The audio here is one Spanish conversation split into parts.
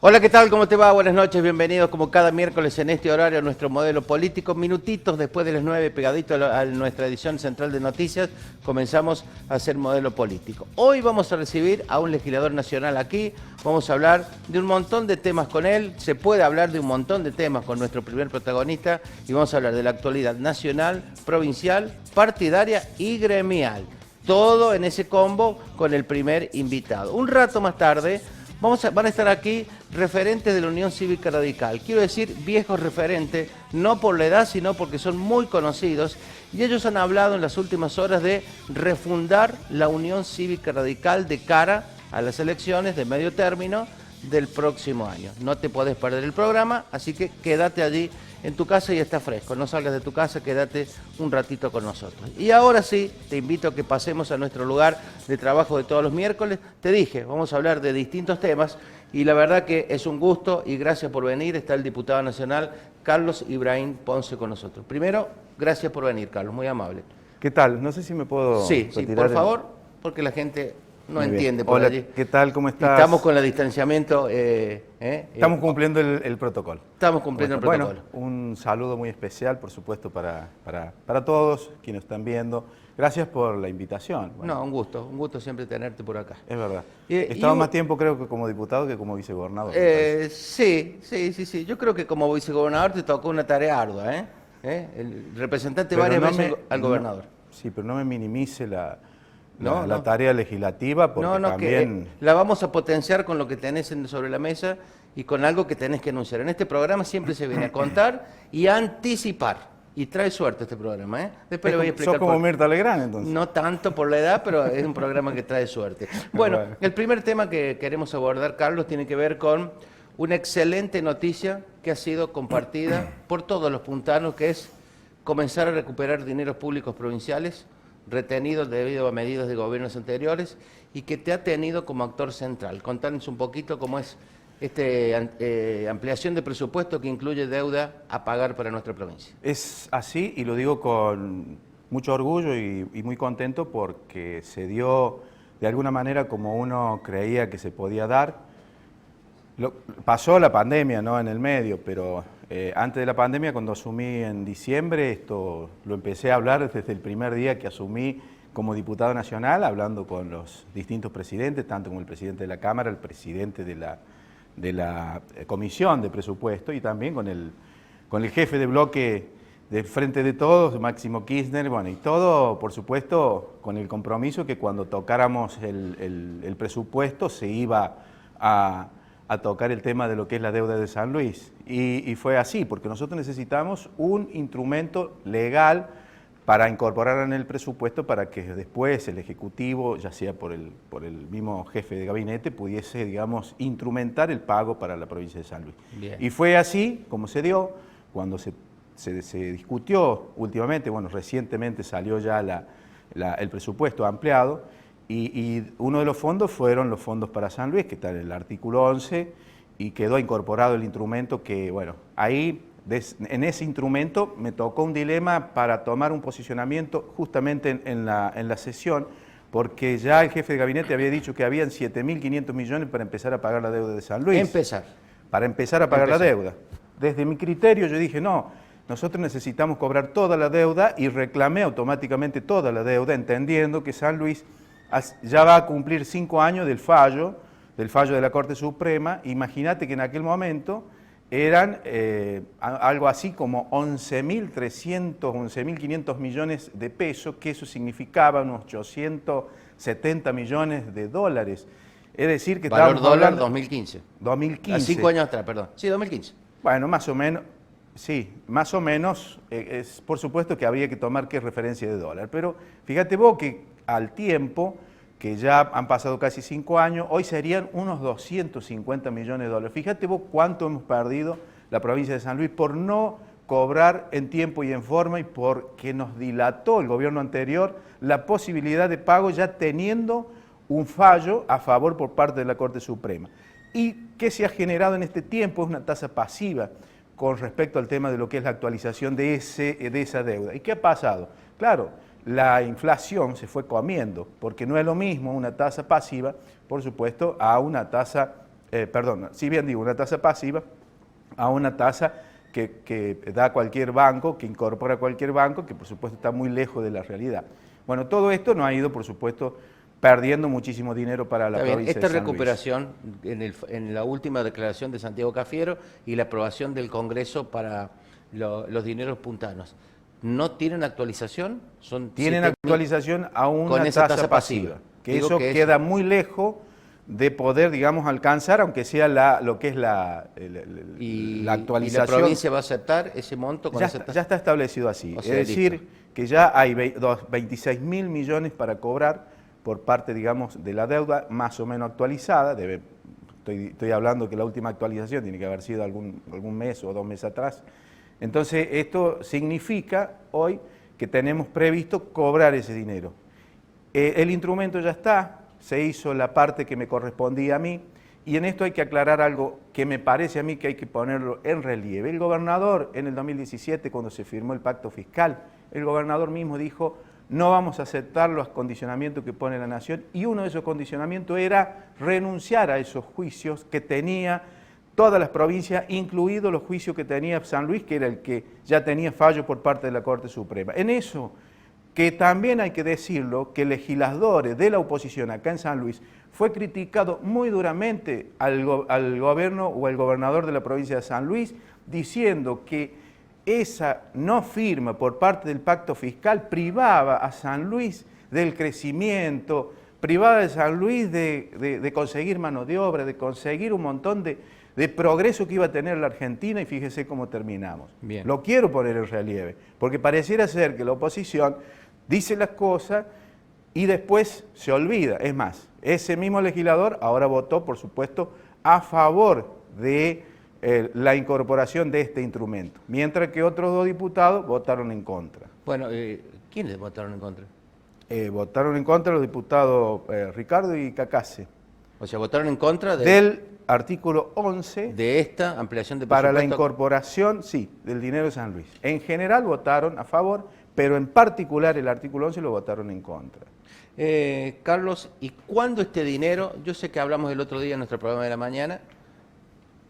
Hola, ¿qué tal? ¿Cómo te va? Buenas noches, bienvenidos como cada miércoles en este horario a nuestro modelo político. Minutitos después de las 9, pegadito a nuestra edición central de noticias, comenzamos a hacer modelo político. Hoy vamos a recibir a un legislador nacional aquí, vamos a hablar de un montón de temas con él, se puede hablar de un montón de temas con nuestro primer protagonista y vamos a hablar de la actualidad nacional, provincial, partidaria y gremial. Todo en ese combo con el primer invitado. Un rato más tarde van a estar aquí referentes de la Unión Cívica Radical. Quiero decir viejos referentes, no por la edad, sino porque son muy conocidos. Y ellos han hablado en las últimas horas de refundar la Unión Cívica Radical de cara a las elecciones de medio término del próximo año. No te podés perder el programa, así que quédate allí en tu casa y está fresco. No salgas de tu casa, quédate un ratito con nosotros. Y ahora sí, te invito a que pasemos a nuestro lugar de trabajo de todos los miércoles. Te dije, vamos a hablar de distintos temas y la verdad que es un gusto y gracias por venir. Está el diputado nacional Carlos Ibrahim Ponce con nosotros. Primero, gracias por venir, Carlos, muy amable. ¿Qué tal? No sé si me puedo Sí, retirar por favor, porque la gente no Muy entiende bien. por Hola, allí. ¿qué tal? ¿Cómo estás? Estamos con el distanciamiento. Estamos cumpliendo el protocolo. Estamos cumpliendo el protocolo. Bueno, un saludo muy especial, por supuesto, para todos quienes están viendo. Gracias por la invitación. Bueno, No, un gusto siempre tenerte por acá. es verdad. He estado más tiempo, creo, que como diputado que como vicegobernador. Sí. Yo creo que como vicegobernador te tocó una tarea ardua, ¿eh? El representante Pero varias no veces al gobernador. Sí, pero no me minimice la No. tarea legislativa, porque también... que la vamos a potenciar con lo que tenés sobre la mesa y con algo que tenés que anunciar. En este programa siempre se viene a contar y a anticipar. Y trae suerte este programa, ¿eh? Después le voy a explicar. Sos como Mirta Legrand, entonces. No tanto por la edad, pero es un programa que trae suerte. Bueno, el primer tema que queremos abordar, Carlos, tiene que ver con una excelente noticia que ha sido compartida por todos los puntanos, que es comenzar a recuperar dineros públicos provinciales retenidos debido a medidas de gobiernos anteriores y que te ha tenido como actor central. Contanos un poquito cómo es esta ampliación de presupuesto que incluye deuda a pagar para nuestra provincia. Es así y lo digo con mucho orgullo y muy contento porque se dio de alguna manera como uno creía que se podía dar. Pasó la pandemia, ¿no?, en el medio, pero antes de la pandemia, cuando asumí en diciembre, esto lo empecé a hablar desde el primer día que asumí como diputado nacional, hablando con los distintos presidentes, tanto como el presidente de la Cámara, el presidente de la Comisión de Presupuesto y también con el jefe de bloque de Frente de Todos, Máximo Kirchner, bueno, y todo, por supuesto, con el compromiso que cuando tocáramos el presupuesto se iba a tocar el tema de lo que es la deuda de San Luis. Y fue así, porque nosotros necesitamos un instrumento legal para incorporar en el presupuesto para que después el Ejecutivo, ya sea por el mismo jefe de gabinete, pudiese, digamos, instrumentar el pago para la provincia de San Luis. Bien. Y fue así como se dio, cuando se discutió últimamente, bueno, recientemente salió ya el presupuesto ampliado, y uno de los fondos fueron los fondos para San Luis, que está en el artículo 11, y quedó incorporado el instrumento que, bueno, ahí... En ese instrumento me tocó un dilema para tomar un posicionamiento justamente en la sesión, porque ya el jefe de gabinete había dicho que habían 7.500 millones para empezar a pagar la deuda de San Luis. Para empezar a pagar la deuda. Desde mi criterio yo dije, no, nosotros necesitamos cobrar toda la deuda y reclamé automáticamente toda la deuda, entendiendo que San Luis ya va a cumplir 5 años del fallo de la Corte Suprema. Imagínate que en aquel momento eran algo así como 11.300, 11.500 millones de pesos, que eso significaba unos 870 millones de dólares. Es decir, que valor estábamos dólar hablando... 2015. 2015. 5 años atrás, perdón. Sí, 2015. Bueno, más o menos, sí, más o menos, por supuesto que habría que tomar qué referencia de dólar, pero fíjate vos que al tiempo, que ya han pasado casi 5 años, hoy serían unos 250 millones de dólares. Fíjate vos cuánto hemos perdido la provincia de San Luis por no cobrar en tiempo y en forma y porque nos dilató el gobierno anterior la posibilidad de pago ya teniendo un fallo a favor por parte de la Corte Suprema. ¿Y qué se ha generado en este tiempo? Es una tasa pasiva con respecto al tema de lo que es la actualización de esa deuda. ¿Y qué ha pasado? Claro, la inflación se fue comiendo, porque no es lo mismo una tasa pasiva, por supuesto, a una tasa si bien digo una tasa pasiva, a una tasa que da cualquier banco, que incorpora cualquier banco, que por supuesto está muy lejos de la realidad. Bueno, todo esto nos ha ido, por supuesto, perdiendo muchísimo dinero para la provincia esta de San Luis. recuperación en la última declaración de Santiago Cafiero y la aprobación del Congreso para los dineros puntanos, ¿no tienen actualización? Tienen actualización a una con esa tasa pasiva, que eso queda muy lejos de poder, digamos, alcanzar, aunque sea lo que es la actualización. ¿Y la provincia va a aceptar ese monto con esa tasa? Ya está establecido así. O sea, es decir, que ya hay 26.000 millones para cobrar por parte, digamos, de la deuda más o menos actualizada. Estoy hablando que la última actualización tiene que haber sido algún mes o 2 meses atrás. Entonces, esto significa hoy que tenemos previsto cobrar ese dinero. El instrumento ya está. Se hizo la parte que me correspondía a mí, y en esto hay que aclarar algo que me parece a mí que hay que ponerlo en relieve. El gobernador en el 2017, cuando se firmó el pacto fiscal, el gobernador mismo dijo, no vamos a aceptar los condicionamientos que pone la Nación, y uno de esos condicionamientos era renunciar a esos juicios que tenía todas las provincias, incluidos los juicios que tenía San Luis, que era el que ya tenía fallo por parte de la Corte Suprema. En eso, que también hay que decirlo, que legisladores de la oposición acá en San Luis fue criticado muy duramente al gobierno o al gobernador de la provincia de San Luis, diciendo que esa no firma por parte del pacto fiscal privaba a San Luis del crecimiento, privaba a San Luis de conseguir mano de obra, de conseguir un montón de progreso que iba a tener la Argentina, y fíjese cómo terminamos. Bien. Lo quiero poner en relieve, porque pareciera ser que la oposición dice las cosas y después se olvida. Es más, ese mismo legislador ahora votó, por supuesto, a favor de la incorporación de este instrumento, mientras que otros 2 diputados votaron en contra. Bueno, ¿quiénes votaron en contra? Votaron en contra los diputados Ricardo y Cacase. O sea, votaron en contra del artículo 11 de esta ampliación de para la incorporación, sí, del dinero de San Luis. En general votaron a favor, pero en particular el artículo 11 lo votaron en contra. Carlos, ¿y cuándo este dinero, yo sé que hablamos el otro día en nuestro programa de la mañana,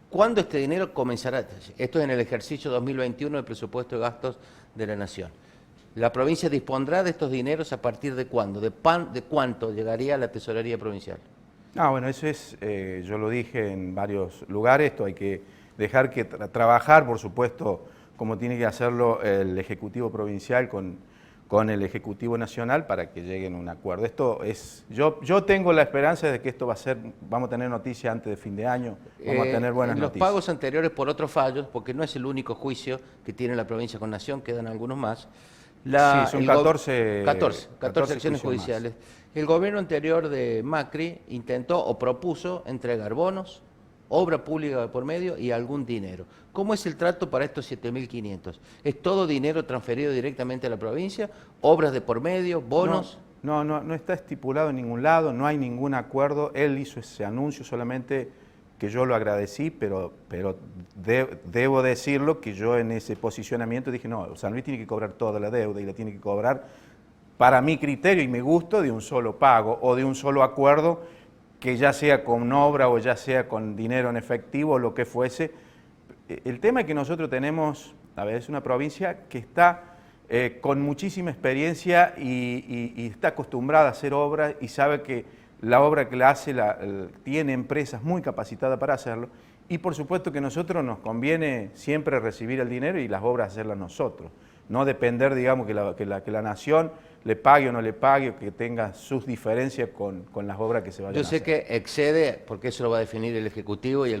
cuándo este dinero comenzará? Esto es en el ejercicio 2021 del presupuesto de gastos de la Nación. ¿La provincia dispondrá de estos dineros a partir de cuándo? ¿De cuánto llegaría a la tesorería provincial? Bueno, eso es, yo lo dije en varios lugares, esto hay que dejar que trabajar, por supuesto, como tiene que hacerlo el Ejecutivo Provincial con el Ejecutivo Nacional para que lleguen a un acuerdo. Esto es, yo tengo la esperanza de que esto vamos a tener noticias antes de fin de año, vamos a tener buenas noticias. Los pagos anteriores por otros fallos, porque no es el único juicio que tiene la provincia con Nación, quedan algunos más. Sí, son 14 acciones judiciales. El gobierno anterior de Macri intentó o propuso entregar bonos, obra pública por medio y algún dinero. ¿Cómo es el trato para estos 7.500? ¿Es todo dinero transferido directamente a la provincia? ¿Obras de por medio? ¿Bonos? No está estipulado en ningún lado, no hay ningún acuerdo. Él hizo ese anuncio, solamente que yo lo agradecí, pero debo decirlo que yo en ese posicionamiento dije, no, San Luis tiene que cobrar toda la deuda y la tiene que cobrar para mi criterio y mi gusto de un solo pago o de un solo acuerdo, que ya sea con obra o ya sea con dinero en efectivo o lo que fuese. El tema es que nosotros tenemos, es una provincia que está con muchísima experiencia y está acostumbrada a hacer obras y sabe que la obra que la hace tiene empresas muy capacitadas para hacerlo, y por supuesto que a nosotros nos conviene siempre recibir el dinero y las obras hacerlas nosotros, no depender, digamos, que la Nación le pague o no le pague, o que tenga sus diferencias con las obras que se vayan a hacer. Yo sé que excede, porque eso lo va a definir el Ejecutivo y el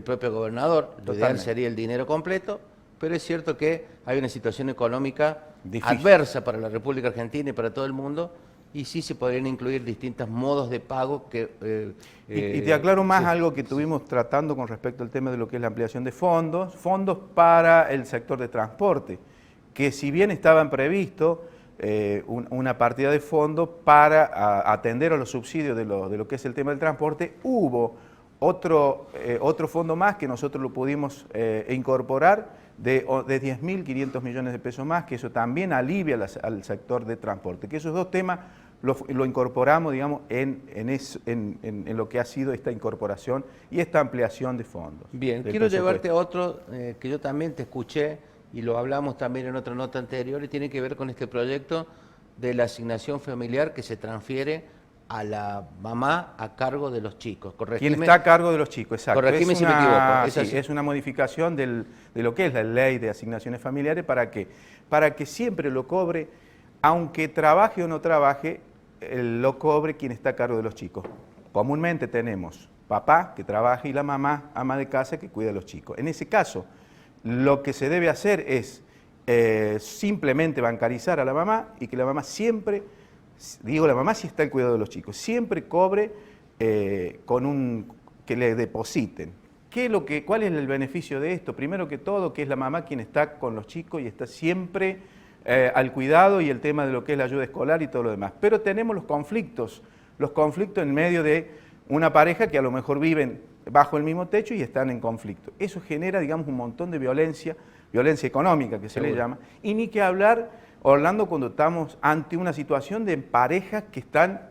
propio gobernador. Lo ideal sería el dinero completo, pero es cierto que hay una situación económica difícil, adversa para la República Argentina y para todo el mundo, y sí se podrían incluir distintos modos de pago que... y te aclaro más algo que estuvimos tratando con respecto al tema de lo que es la ampliación de fondos para el sector de transporte, que si bien estaban previstos una partida de fondos para atender a los subsidios de lo que es el tema del transporte, hubo otro fondo más que nosotros lo pudimos incorporar de 10.500 millones de pesos más, que eso también alivia al sector de transporte, que esos dos temas lo incorporamos, digamos, en lo que ha sido esta incorporación y esta ampliación de fondos. Bien, quiero llevarte a otro que yo también te escuché y lo hablamos también en otra nota anterior y tiene que ver con este proyecto de la asignación familiar que se transfiere a la mamá a cargo de los chicos. Quien está a cargo de los chicos, exacto. Corregime si me equivoco. Sí, es una modificación de lo que es la ley de asignaciones familiares para que siempre lo cobre, aunque trabaje o no trabaje, lo cobre quien está a cargo de los chicos. Comúnmente tenemos papá que trabaja y la mamá, ama de casa, que cuida a los chicos. En ese caso, lo que se debe hacer es simplemente bancarizar a la mamá y que la mamá siempre, digo la mamá si está al cuidado de los chicos, siempre cobre que le depositen. ¿Cuál es el beneficio de esto? Primero que todo, que es la mamá quien está con los chicos y está siempre al cuidado y el tema de lo que es la ayuda escolar y todo lo demás. Pero tenemos los conflictos en medio de una pareja que a lo mejor viven bajo el mismo techo y están en conflicto. Eso genera, digamos, un montón de violencia económica que se le llama, y ni que hablar, Orlando, cuando estamos ante una situación de parejas que están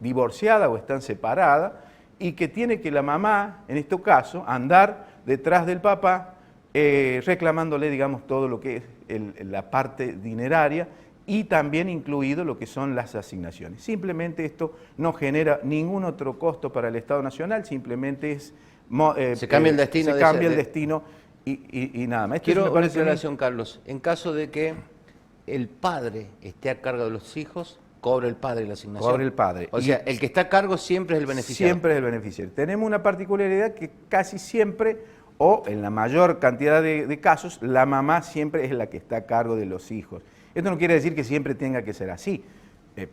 divorciadas o están separadas y que tiene que la mamá, en este caso, andar detrás del papá reclamándole, digamos, todo lo que es la parte dineraria y también incluido lo que son las asignaciones. Simplemente esto no genera ningún otro costo para el Estado Nacional, simplemente es... se cambia el destino. Se cambia el destino y nada más. Quiero una aclaración, Carlos. En caso de que el padre esté a cargo de los hijos, cobra el padre la asignación. Cobra el padre. O sea, el que está a cargo siempre es el beneficiario. Siempre es el beneficiario. Tenemos una particularidad que casi siempre, o en la mayor cantidad de casos, la mamá siempre es la que está a cargo de los hijos. Esto no quiere decir que siempre tenga que ser así.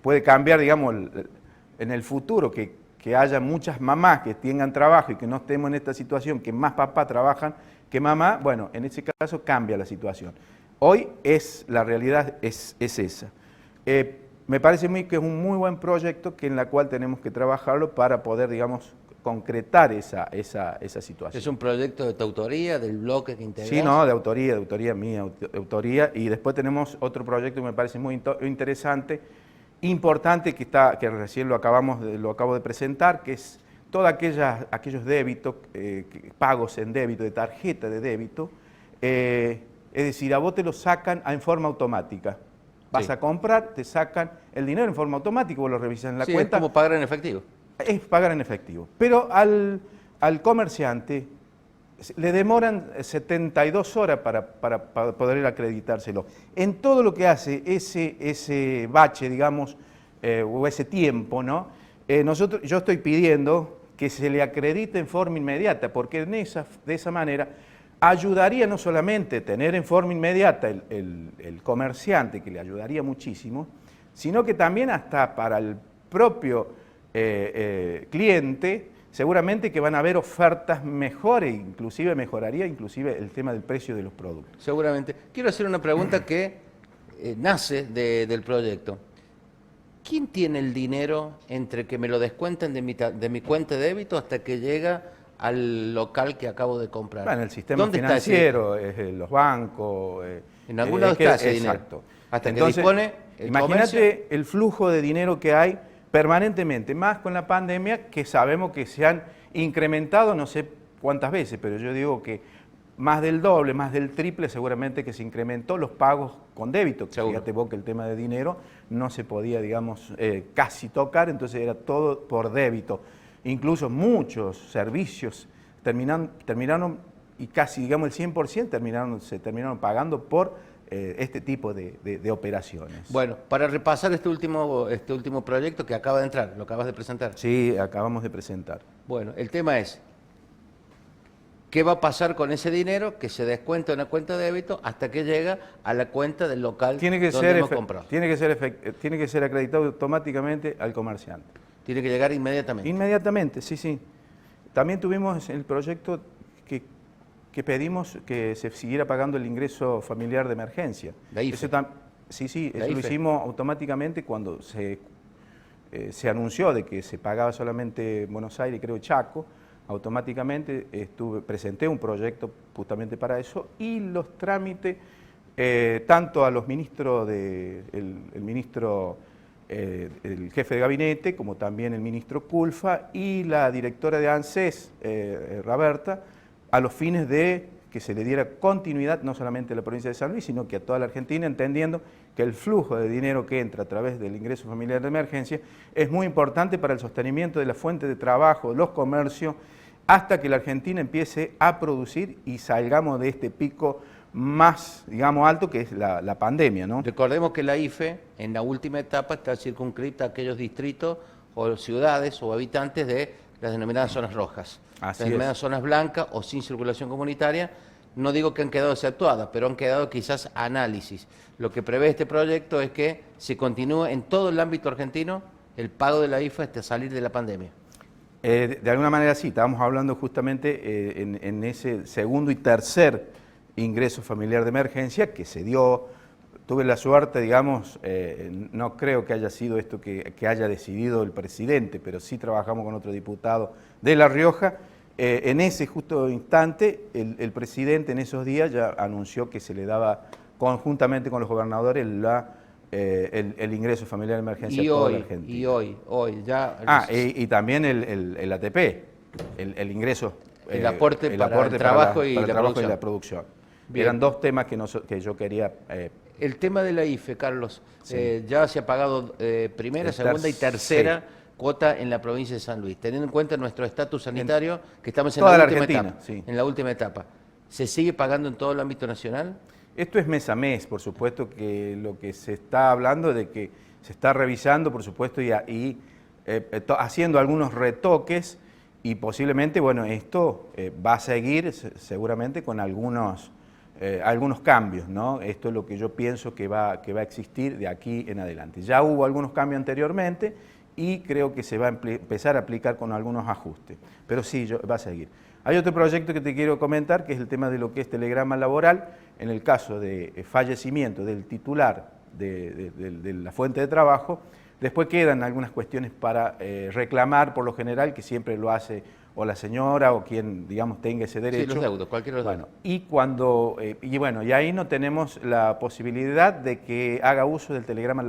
Puede cambiar, digamos, en el futuro, que haya muchas mamás que tengan trabajo y que no estemos en esta situación, que más papás trabajan que mamá, bueno, en ese caso cambia la situación. Hoy la realidad es esa. Me parece a mí que es un muy buen proyecto en la cual tenemos que trabajarlo para poder, digamos, concretar esa situación. ¿Es un proyecto de tu autoría, del bloque que integrás? Sí, no, de autoría mía, de autoría. Y después tenemos otro proyecto que me parece muy interesante, importante, que recién lo acabo de presentar, que es todos aquellos débitos, pagos en débito, de tarjeta de débito, es decir, a vos te lo sacan en forma automática. Vas a comprar, te sacan el dinero en forma automática, vos lo revisas en la cuenta. Es como pagar en efectivo. Es pagar en efectivo. Pero al comerciante le demoran 72 horas para poder acreditárselo. En todo lo que hace ese bache, digamos, o ese tiempo, ¿no? Yo estoy pidiendo que se le acredite en forma inmediata, porque de esa manera ayudaría no solamente tener en forma inmediata el comerciante, que le ayudaría muchísimo, sino que también hasta para el propio cliente, seguramente que van a haber ofertas mejores, inclusive mejoraría el tema del precio de los productos. Seguramente. Quiero hacer una pregunta que nace del proyecto. ¿Quién tiene el dinero entre que me lo descuenten de mi cuenta de débito hasta que llega al local que acabo de comprar? Bueno, el sistema financiero, los bancos... en algún lado está ese dinero. Exacto. Hasta Entonces, que dispone el imagínate comercio. el flujo de dinero que hay permanentemente, más con la pandemia, que sabemos que se han incrementado no sé cuántas veces, pero yo digo que más del doble, más del triple seguramente que se incrementó los pagos con débito. Fíjate vos que el tema de dinero no se podía, digamos, casi tocar, entonces era todo por débito. Incluso muchos servicios terminaron y casi, digamos, el 100% se terminaron pagando por este tipo de operaciones. Bueno, para repasar este último proyecto que acaba de entrar, lo acabas de presentar. Sí, acabamos de presentar. Bueno, el tema es, ¿qué va a pasar con ese dinero que se descuenta en la cuenta de débito hasta que llega a la cuenta del local donde hemos comprado? Tiene que ser acreditado automáticamente al comerciante. Tiene que llegar inmediatamente. Inmediatamente, sí. También tuvimos el proyecto que pedimos que se siguiera pagando el ingreso familiar de emergencia. La IFE. Eso lo hicimos automáticamente cuando se anunció de que se pagaba solamente Buenos Aires, creo Chaco. Automáticamente presenté un proyecto justamente para eso y los trámites, tanto a los ministros, el ministro el jefe de gabinete, como también el ministro Culfa y la directora de ANSES, Roberta, a los fines de que se le diera continuidad no solamente a la provincia de San Luis, sino que a toda la Argentina, entendiendo que el flujo de dinero que entra a través del ingreso familiar de emergencia es muy importante para el sostenimiento de la fuente de trabajo, los comercios, hasta que la Argentina empiece a producir y salgamos de este pico más, digamos, alto, que es la pandemia, ¿no? Recordemos que la IFE, en la última etapa, está circunscripta a aquellos distritos o ciudades o habitantes de las denominadas zonas rojas. Las denominadas zonas blancas o sin circulación comunitaria, no digo que han quedado desactuadas, pero han quedado quizás análisis. Lo que prevé este proyecto es que se continúe en todo el ámbito argentino el pago de la IFE hasta salir de la pandemia. De alguna manera sí, estábamos hablando justamente en ese segundo y tercer ingreso familiar de emergencia que se dio. Tuve la suerte, digamos, no creo que haya sido esto que haya decidido el presidente, pero sí trabajamos con otro diputado de La Rioja. En ese justo instante, el presidente en esos días ya anunció que se le daba conjuntamente con los gobernadores el ingreso familiar de emergencia a toda la Argentina. Y hoy ya... Y también el ATP, el ingreso... El aporte para el trabajo y la producción. Bien. Eran dos temas que yo quería... El tema de la IFE, Carlos, sí. Ya se ha pagado primera, segunda y tercera cuota en la provincia de San Luis, teniendo en cuenta nuestro estatus sanitario, que estamos en la última etapa. Sí. En la última etapa. ¿Se sigue pagando en todo el ámbito nacional? Esto es mes a mes, por supuesto que lo que se está hablando de que se está revisando, por supuesto, y haciendo algunos retoques, y posiblemente, bueno, esto va a seguir seguramente con algunos cambios, ¿no? Esto es lo que yo pienso que va a existir de aquí en adelante. Ya hubo algunos cambios anteriormente y creo que se va a empezar a aplicar con algunos ajustes, pero sí, va a seguir. Hay otro proyecto que te quiero comentar, que es el tema de lo que es telegrama laboral. En el caso de fallecimiento del titular de la fuente de trabajo, después quedan algunas cuestiones para reclamar, por lo general, que siempre lo hace o la señora o quien, digamos, tenga ese derecho. Sí, los deudos, cualquiera de los deudos. Y ahí no tenemos la posibilidad de que haga uso del telegrama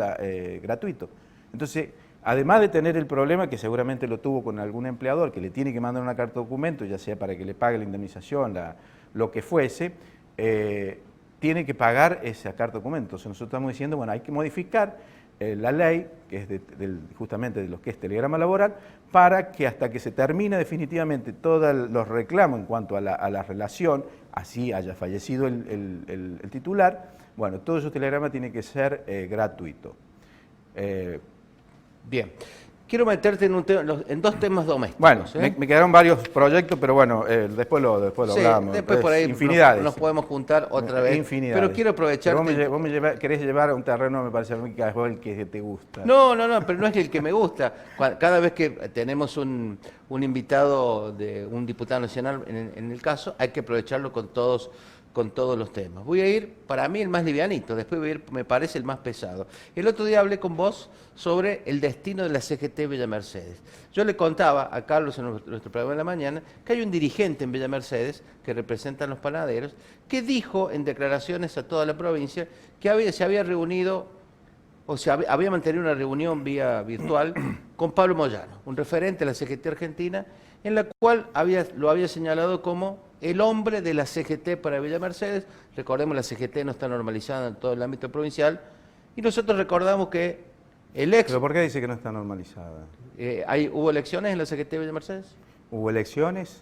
gratuito. Entonces, además de tener el problema, que seguramente lo tuvo con algún empleador, que le tiene que mandar una carta de documento, ya sea para que le pague la indemnización, lo que fuese, tiene que pagar esa carta de documento. Entonces nosotros estamos diciendo, bueno, hay que modificar la ley, que es justamente de lo que es telegrama laboral, para que hasta que se termine definitivamente todos los reclamos en cuanto a la relación, así haya fallecido el titular, bueno, todo esos telegramas tienen que ser gratuitos. Bien. Quiero meterte en dos temas domésticos. Bueno, me quedaron varios proyectos, pero bueno, después lo hablamos. Después por ahí infinidades. Nos podemos juntar otra vez. Infinidades. Pero quiero aprovechar. Vos querés llevar a un terreno, me parece a mí, que es el que te gusta. No, pero no es el que me gusta. Cada vez que tenemos un invitado de un diputado nacional, en el caso, hay que aprovecharlo con todos los temas. Voy a ir, para mí, el más livianito, después voy a ir, me parece, el más pesado. El otro día hablé con vos sobre el destino de la CGT Villa Mercedes. Yo le contaba a Carlos en nuestro programa de la mañana que hay un dirigente en Villa Mercedes, que representa a los panaderos, que dijo en declaraciones a toda la provincia que se había reunido, o sea, había mantenido una reunión vía virtual con Pablo Moyano, un referente de la CGT argentina, en la cual lo había señalado como el hombre de la CGT para Villa Mercedes. Recordemos, la CGT no está normalizada en todo el ámbito provincial, y nosotros recordamos que el ex... ¿Pero por qué dice que no está normalizada? ¿Hubo elecciones en la CGT de Villa Mercedes? Hubo elecciones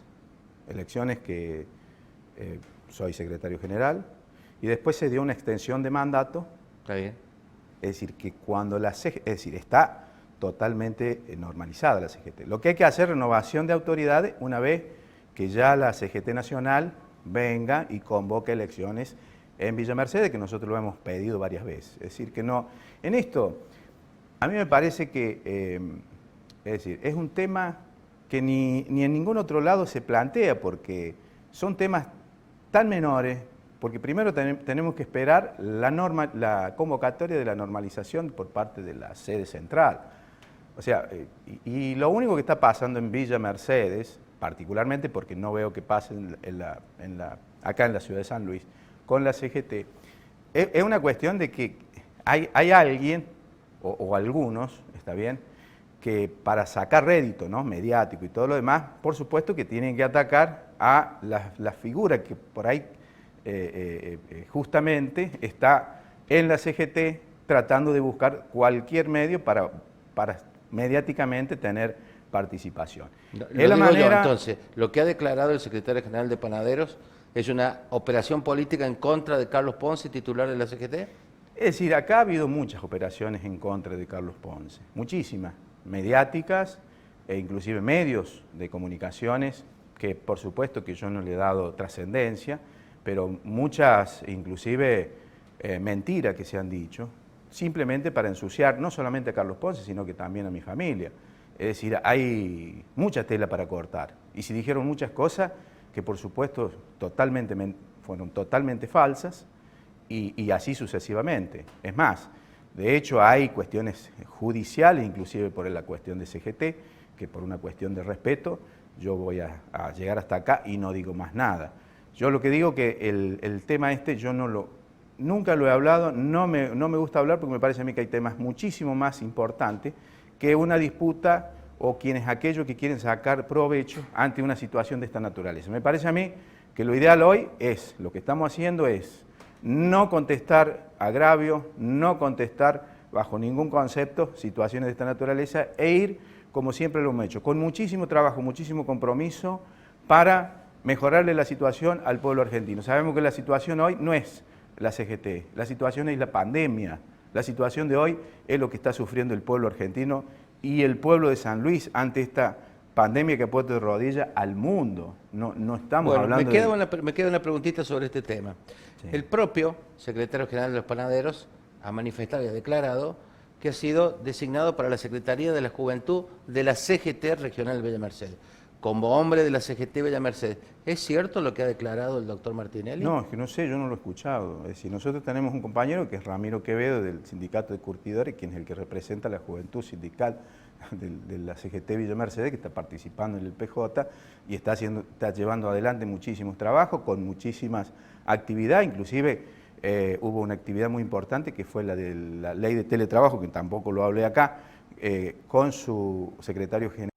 que soy secretario general, y después se dio una extensión de mandato. Está bien. Es decir, que cuando está totalmente normalizada la CGT. Lo que hay que hacer es renovación de autoridades una vez que ya la CGT nacional venga y convoque elecciones en Villa Mercedes, que nosotros lo hemos pedido varias veces. Es decir, que no... En esto, a mí me parece que es un tema que ni en ningún otro lado se plantea, porque son temas tan menores, porque primero tenemos que esperar la convocatoria de la normalización por parte de la sede central. O sea, y lo único que está pasando en Villa Mercedes, particularmente porque no veo que pase acá en la ciudad de San Luis, con la CGT, es una cuestión de que hay alguien o algunos, está bien, que para sacar rédito, ¿no?, mediático y todo lo demás, por supuesto que tienen que atacar a la figura que por ahí justamente está en la CGT tratando de buscar cualquier medio para mediáticamente tener participación. Entonces, lo que ha declarado el secretario general de Panaderos es una operación política en contra de Carlos Ponce, titular de la CGT. Es decir, acá ha habido muchas operaciones en contra de Carlos Ponce, muchísimas, mediáticas e inclusive medios de comunicaciones, que por supuesto que yo no le he dado trascendencia, pero muchas inclusive mentiras que se han dicho, simplemente para ensuciar no solamente a Carlos Ponce, sino que también a mi familia. Es decir, hay mucha tela para cortar. Y se dijeron muchas cosas que por supuesto fueron totalmente falsas y así sucesivamente. Es más, de hecho hay cuestiones judiciales, inclusive por la cuestión de CGT, que por una cuestión de respeto yo voy a llegar hasta acá y no digo más nada. Yo lo que digo que el tema yo nunca lo he hablado, no me gusta hablar porque me parece a mí que hay temas muchísimo más importantes que una disputa o aquellos que quieren sacar provecho ante una situación de esta naturaleza. Me parece a mí que lo ideal hoy lo que estamos haciendo es no contestar agravios, no contestar bajo ningún concepto situaciones de esta naturaleza e ir, como siempre lo hemos hecho, con muchísimo trabajo, muchísimo compromiso para mejorarle la situación al pueblo argentino. Sabemos que la situación hoy no es la CGT, la situación es la pandemia. La situación de hoy es lo que está sufriendo el pueblo argentino y el pueblo de San Luis ante esta pandemia que ha puesto de rodillas al mundo. No estamos hablando me queda una preguntita sobre este tema. Sí. El propio secretario general de los Panaderos ha manifestado y ha declarado que ha sido designado para la Secretaría de la Juventud de la CGT Regional Villa Mercedes, como hombre de la CGT Villa Mercedes. ¿Es cierto lo que ha declarado el doctor Martinelli? No, es que no sé, yo no lo he escuchado. Es decir, nosotros tenemos un compañero que es Ramiro Quevedo del Sindicato de Curtidores, quien es el que representa a la juventud sindical de la CGT Villa Mercedes, que está participando en el PJ y está llevando adelante muchísimos trabajos, con muchísimas actividades, inclusive hubo una actividad muy importante que fue la de la ley de teletrabajo, que tampoco lo hablé acá, con su secretario general